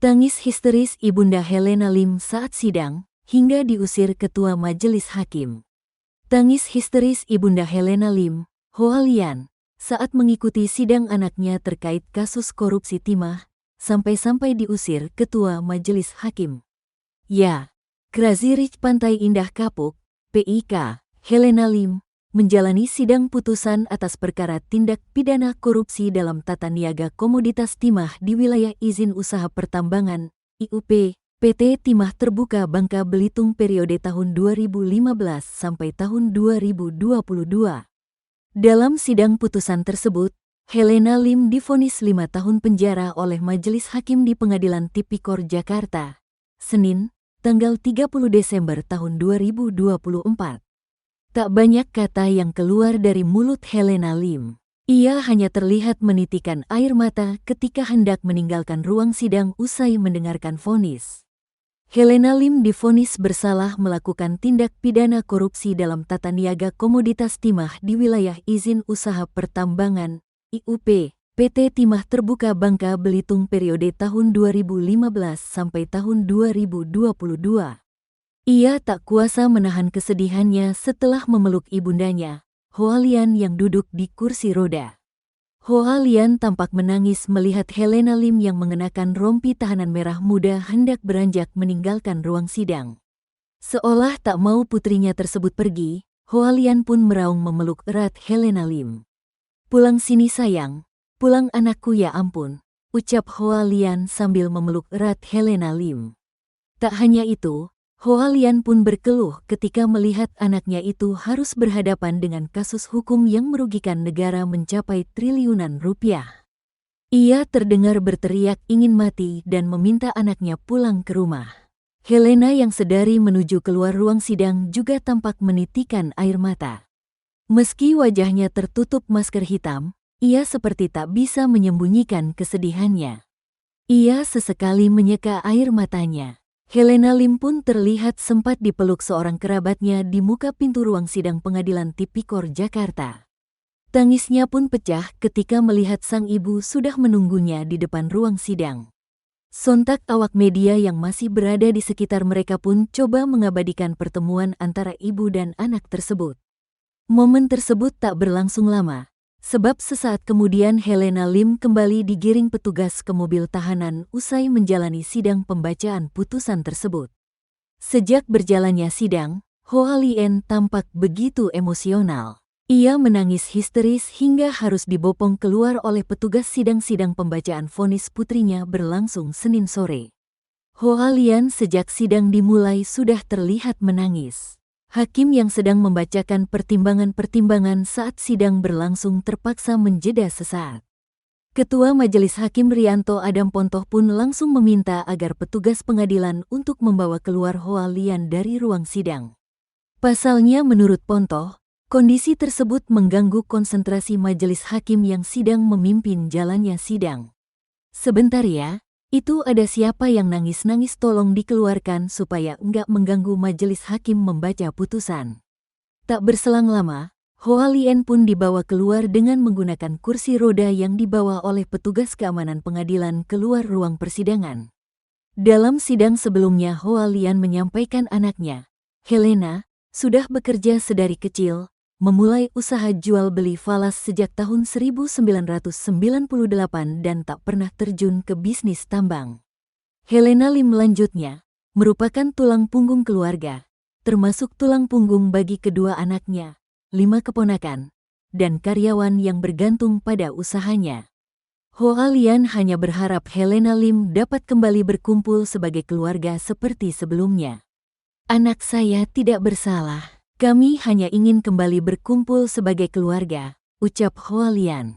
Tangis histeris Ibunda Helena Lim saat sidang, hingga diusir Ketua Majelis Hakim. Tangis histeris Ibunda Helena Lim, Hoa Lian, saat mengikuti sidang anaknya terkait kasus korupsi timah, sampai-sampai diusir Ketua Majelis Hakim. Ya, Crazy Rich Pantai Indah Kapuk, PIK, Helena Lim, menjalani sidang putusan atas perkara tindak pidana korupsi dalam tata niaga komoditas timah di wilayah izin usaha pertambangan, IUP, PT Timah Terbuka Bangka Belitung periode tahun 2015 sampai tahun 2022. Dalam sidang putusan tersebut, Helena Lim divonis 5 tahun penjara oleh Majelis Hakim di Pengadilan Tipikor Jakarta, Senin, tanggal 30 Desember tahun 2024. Tak banyak kata yang keluar dari mulut Helena Lim. Ia hanya terlihat menitikan air mata ketika hendak meninggalkan ruang sidang usai mendengarkan vonis. Helena Lim divonis bersalah melakukan tindak pidana korupsi dalam tata niaga komoditas timah di wilayah izin usaha pertambangan, IUP, PT Timah Terbuka Bangka Belitung periode tahun 2015 sampai tahun 2022. Ia tak kuasa menahan kesedihannya setelah memeluk ibundanya, Hoa Lian yang duduk di kursi roda. Hoa Lian tampak menangis melihat Helena Lim yang mengenakan rompi tahanan merah muda hendak beranjak meninggalkan ruang sidang. Seolah tak mau putrinya tersebut pergi, Hoa Lian pun meraung memeluk erat Helena Lim. "Pulang sini sayang, pulang anakku ya ampun," ucap Hoa Lian sambil memeluk erat Helena Lim. Tak hanya itu, Hoa Lian pun berkeluh ketika melihat anaknya itu harus berhadapan dengan kasus hukum yang merugikan negara mencapai triliunan rupiah. Ia terdengar berteriak ingin mati dan meminta anaknya pulang ke rumah. Helena yang sedari menuju keluar ruang sidang juga tampak menitikan air mata. Meski wajahnya tertutup masker hitam, ia seperti tak bisa menyembunyikan kesedihannya. Ia sesekali menyeka air matanya. Helena Lim pun terlihat sempat dipeluk seorang kerabatnya di muka pintu ruang sidang Pengadilan Tipikor Jakarta. Tangisnya pun pecah ketika melihat sang ibu sudah menunggunya di depan ruang sidang. Sontak awak media yang masih berada di sekitar mereka pun coba mengabadikan pertemuan antara ibu dan anak tersebut. Momen tersebut tak berlangsung lama, sebab sesaat kemudian Helena Lim kembali digiring petugas ke mobil tahanan usai menjalani sidang pembacaan putusan tersebut. Sejak berjalannya sidang, Hoa Lian tampak begitu emosional. Ia menangis histeris hingga harus dibopong keluar oleh petugas sidang pembacaan vonis putrinya berlangsung Senin sore. Hoa Lian sejak sidang dimulai sudah terlihat menangis. Hakim yang sedang membacakan pertimbangan-pertimbangan saat sidang berlangsung terpaksa menjeda sesaat. Ketua Majelis Hakim Rianto Adam Pontoh pun langsung meminta agar petugas pengadilan untuk membawa keluar Hoa Lian dari ruang sidang. Pasalnya menurut Pontoh, kondisi tersebut mengganggu konsentrasi majelis hakim yang sidang memimpin jalannya sidang. "Sebentar ya. Itu ada siapa yang nangis-nangis, tolong dikeluarkan supaya enggak mengganggu majelis hakim membaca putusan." Tak berselang lama, Hoa Lian pun dibawa keluar dengan menggunakan kursi roda yang dibawa oleh petugas keamanan pengadilan keluar ruang persidangan. Dalam sidang sebelumnya Hoa Lian menyampaikan anaknya, Helena, sudah bekerja sedari kecil, memulai usaha jual beli falas sejak tahun 1998 dan tak pernah terjun ke bisnis tambang. Helena Lim lanjutnya, merupakan tulang punggung keluarga, termasuk tulang punggung bagi kedua anaknya, 5 keponakan, dan karyawan yang bergantung pada usahanya. Hoa Lian hanya berharap Helena Lim dapat kembali berkumpul sebagai keluarga seperti sebelumnya. "Anak saya tidak bersalah. Kami hanya ingin kembali berkumpul sebagai keluarga," ucap Hoa Lian.